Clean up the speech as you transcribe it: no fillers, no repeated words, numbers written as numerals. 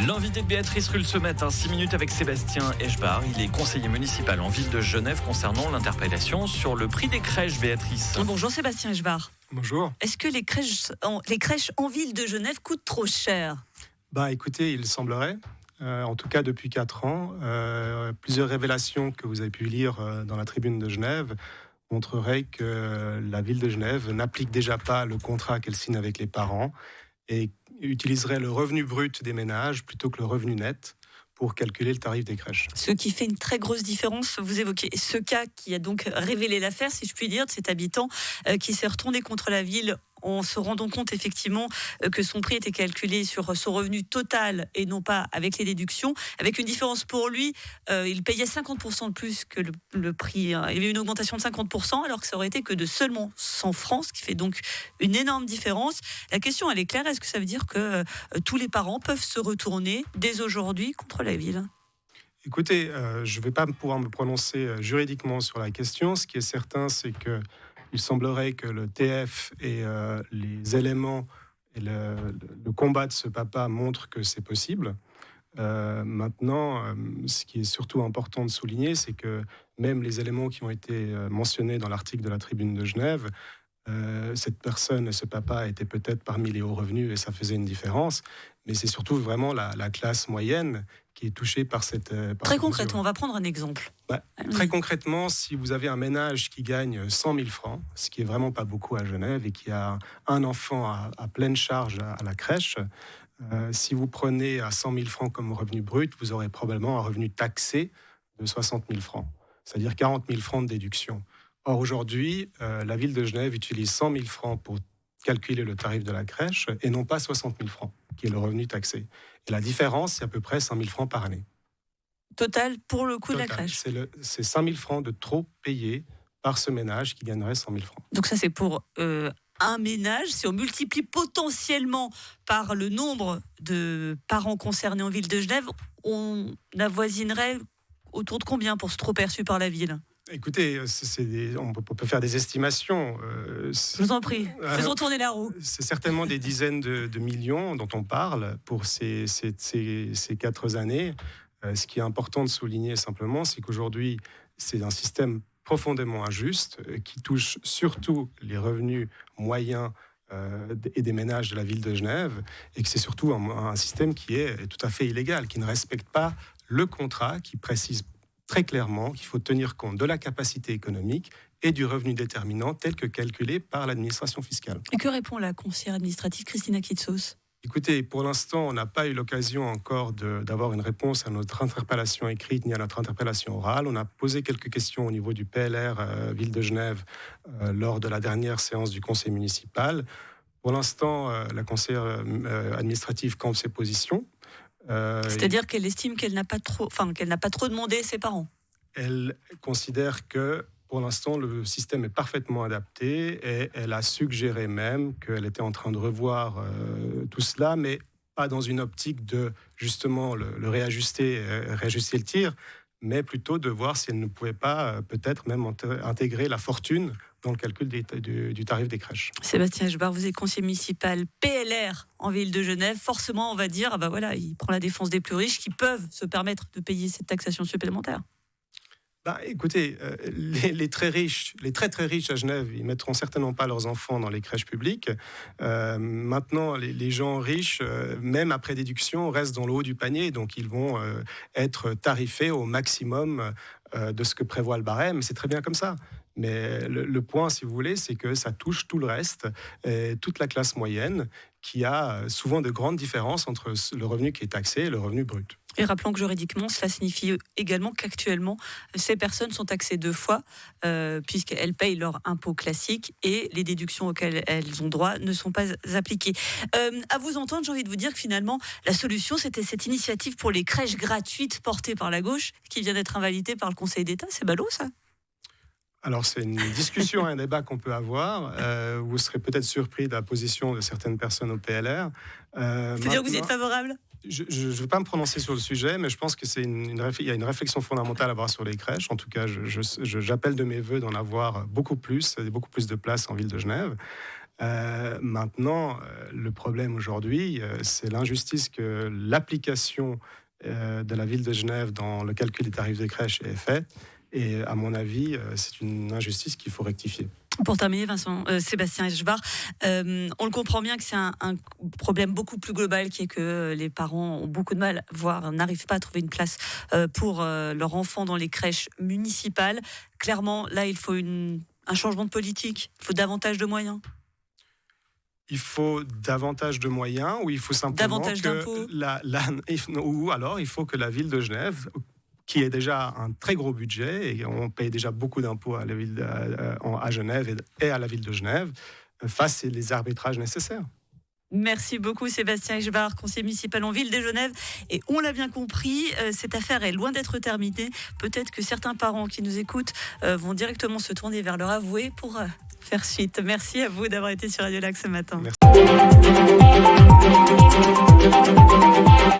L'invité de Béatrice Rulle ce matin, 6 minutes avec Sébastien Eschbar. Il est conseiller municipal en ville de Genève concernant l'interpellation sur le prix des crèches, Béatrice. Bonjour Sébastien Eschbar. Bonjour. Est-ce que les crèches en ville de Genève coûtent trop cher ? Écoutez, il semblerait, en tout cas depuis 4 ans, plusieurs révélations que vous avez pu lire dans la Tribune de Genève montreraient que la ville de Genève n'applique déjà pas le contrat qu'elle signe avec les parents et utiliserait le revenu brut des ménages plutôt que le revenu net pour calculer le tarif des crèches. Ce qui fait une très grosse différence. Vous évoquez ce cas qui a donc révélé l'affaire, si je puis dire, de cet habitant qui s'est retourné contre la ville en se rendant compte effectivement que son prix était calculé sur son revenu total et non pas avec les déductions, avec une différence pour lui, il payait 50% de plus que le prix, il y avait une augmentation de 50% alors que ça aurait été que de seulement 100 francs, ce qui fait donc une énorme différence. La question elle est claire, est-ce que ça veut dire que tous les parents peuvent se retourner dès aujourd'hui contre la ville ? Écoutez, je ne vais pas pouvoir me prononcer juridiquement sur la question. Ce qui est certain, c'est que il semblerait que le TF et les éléments et le combat de ce papa montrent que c'est possible. Maintenant, ce qui est surtout important de souligner, c'est que même les éléments qui ont été mentionnés dans l'article de la Tribune de Genève, cette personne et ce papa étaient peut-être parmi les hauts revenus et ça faisait une différence, mais c'est surtout vraiment la classe moyenne qui est touchée par cette Très concrètement, on va prendre un exemple. Très concrètement, si vous avez un ménage qui gagne 100 000 francs, ce qui est vraiment pas beaucoup à Genève, et qui a un enfant à pleine charge à la crèche, si vous prenez à 100 000 francs comme revenu brut, vous aurez probablement un revenu taxé de 60 000 francs, c'est-à-dire 40 000 francs de déduction. Or, aujourd'hui, la ville de Genève utilise 100 000 francs pour calculer le tarif de la crèche et non pas 60 000 francs, qui est le revenu taxé. Et la différence, c'est à peu près 100 000 francs par année. Total pour le coût de la crèche. C'est 5 000 francs de trop payés par ce ménage qui gagnerait 100 000 francs. Donc ça, c'est pour un ménage. Si on multiplie potentiellement par le nombre de parents concernés en ville de Genève, on avoisinerait autour de combien pour ce trop perçu par la ville ? Écoutez, on peut faire des estimations. Je vous en prie, faisons tourner la roue. C'est certainement des dizaines de millions dont on parle pour ces 4 années. Ce qui est important de souligner simplement, c'est qu'aujourd'hui, c'est un système profondément injuste qui touche surtout les revenus moyens et des ménages de la ville de Genève, et que c'est surtout un système qui est tout à fait illégal, qui ne respecte pas le contrat, qui précise très clairement qu'il faut tenir compte de la capacité économique et du revenu déterminant tel que calculé par l'administration fiscale. Et que répond la conseillère administrative Christina Kitsos ? Écoutez, pour l'instant, on n'a pas eu l'occasion encore d'avoir une réponse à notre interpellation écrite ni à notre interpellation orale. On a posé quelques questions au niveau du PLR Ville de Genève lors de la dernière séance du conseil municipal. Pour l'instant, la conseillère administrative campe ses positions. C'est-à-dire qu'elle estime qu'elle n'a pas trop demandé ses parents. Elle considère que pour l'instant, le système est parfaitement adapté et elle a suggéré même qu'elle était en train de revoir tout cela, mais pas dans une optique de justement le réajuster le tir, mais plutôt de voir si elle ne pouvait pas peut-être même intégrer la fortune dans le calcul du tarif des crèches. Sébastien Eschbar, vous êtes conseiller municipal PLR en ville de Genève. Forcément, on va dire, il prend la défense des plus riches qui peuvent se permettre de payer cette taxation supplémentaire. Écoutez, les très riches, les très très riches à Genève, ils mettront certainement pas leurs enfants dans les crèches publiques. Maintenant, les gens riches, même après déduction, restent dans le haut du panier, donc ils vont être tarifés au maximum de ce que prévoit le barème. C'est très bien comme ça. Mais le point, si vous voulez, c'est que ça touche tout le reste, toute la classe moyenne, qui a souvent de grandes différences entre le revenu qui est taxé et le revenu brut. Et rappelons que juridiquement, cela signifie également qu'actuellement, ces personnes sont taxées 2 fois, puisqu'elles payent leur impôt classique et les déductions auxquelles elles ont droit ne sont pas appliquées. À vous entendre, j'ai envie de vous dire que finalement, la solution, c'était cette initiative pour les crèches gratuites portée par la gauche, qui vient d'être invalidée par le Conseil d'État. C'est ballot, ça ? Alors, c'est une discussion, un débat qu'on peut avoir. Vous serez peut-être surpris de la position de certaines personnes au PLR. C'est-à-dire que vous êtes favorable ? Je ne vais pas me prononcer sur le sujet, mais je pense qu'il y a une réflexion fondamentale à avoir sur les crèches. En tout cas, j'appelle de mes voeux d'en avoir beaucoup plus de place en ville de Genève. Maintenant, le problème aujourd'hui, c'est l'injustice que l'application de la ville de Genève dans le calcul des tarifs des crèches est faite. Et à mon avis, c'est une injustice qu'il faut rectifier. Pour terminer, Sébastien Eschbar, on le comprend bien que c'est un problème beaucoup plus global qui est que les parents ont beaucoup de mal, voire n'arrivent pas à trouver une place pour leur enfant dans les crèches municipales. Clairement, là, il faut un changement de politique, il faut davantage de moyens. Il faut davantage de moyens ou il faut simplement davantage d'impôts ou alors il faut que la ville de Genève, qui est déjà un très gros budget, et on paye déjà beaucoup d'impôts à la ville à Genève et à la ville de Genève, fasse les arbitrages nécessaires. Merci beaucoup Sébastien Eschbar, conseiller municipal en ville de Genève. Et on l'a bien compris, cette affaire est loin d'être terminée. Peut-être que certains parents qui nous écoutent vont directement se tourner vers leur avoué pour faire suite. Merci à vous d'avoir été sur Radio Lac ce matin. Merci.